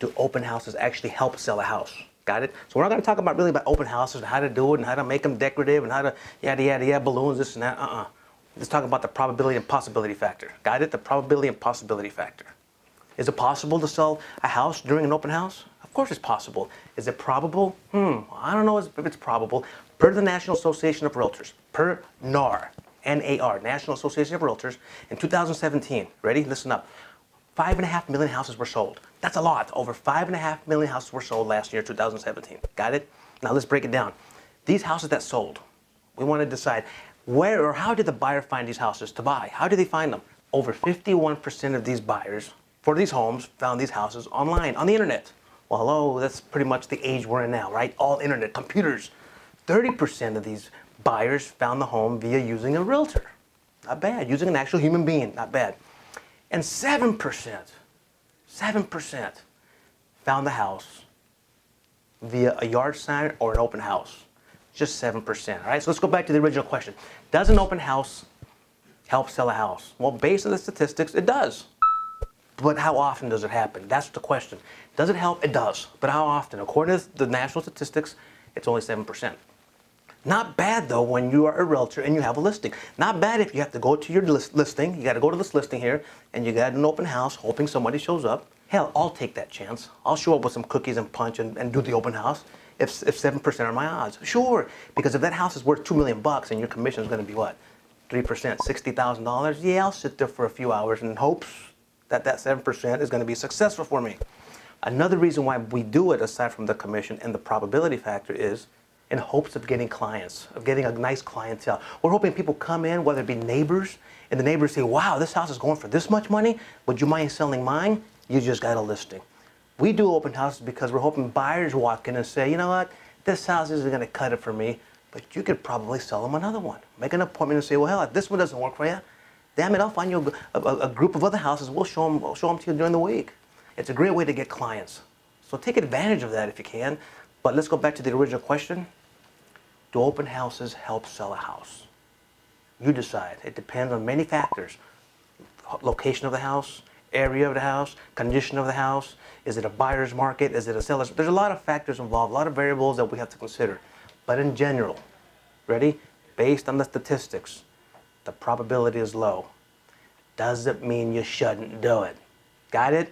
do open houses actually help sell a house? Got it? So we're not going to talk about really about open houses and how to do it and how to make them decorative and how to yada, yada, yada, balloons, this and that. Let's talk about the probability and possibility factor. Got it? The probability and possibility factor. Is it possible to sell a house during an open house? Of course it's possible. Is it probable? I don't know if it's probable. Per the National Association of Realtors, per NAR, N-A-R, National Association of Realtors, in 2017, ready? Listen up. 5.5 million houses were sold. That's a lot. Over 5.5 million houses were sold last year, 2017. Got it? Now let's break it down. These houses that sold, we want to decide where or how did the buyer find these houses to buy? How did they find them? Over 51% of these buyers for these homes found these houses online, on the internet. Well, hello, that's pretty much the age we're in now, right? All internet, computers. 30% of these buyers found the home via using a realtor. Not bad. Using an actual human being, not bad. And 7% found the house via a yard sign or an open house. Just 7%, all right? So let's go back to the original question. Does an open house help sell a house? Well, based on the statistics, it does. But how often does it happen? That's the question. Does it help? It does. But how often? According to the national statistics, it's only 7%. Not bad, though, when you are a realtor and you have a listing. Not bad if you have to go to your listing. You got to go to this listing here, and you got an open house hoping somebody shows up. Hell, I'll take that chance. I'll show up with some cookies and punch and do the open house if 7% are my odds. Sure, because if that house is worth $2 million and your commission is going to be what? 3%, $60,000? Yeah, I'll sit there for a few hours in hopes that 7% is going to be successful for me. Another reason why we do it, aside from the commission and the probability factor, is in hopes of getting clients, of getting a nice clientele. We're hoping people come in, whether it be neighbors, and the neighbors say, wow, this house is going for this much money. Would you mind selling mine? You just got a listing. We do open houses because we're hoping buyers walk in and say, you know what, this house isn't going to cut it for me, but you could probably sell them another one. Make an appointment and say, well, hell, if this one doesn't work for you, damn it, I'll find you a group of other houses. We'll show them to you during the week. It's a great way to get clients. So take advantage of that if you can. But let's go back to the original question. Do open houses help sell a house? You decide. It depends on many factors. Location of the house, area of the house, condition of the house. Is it a buyer's market? Is it a seller's? There's a lot of factors involved, a lot of variables that we have to consider. But in general, ready? Based on the statistics, the probability is low. Doesn't mean you shouldn't do it. Got it?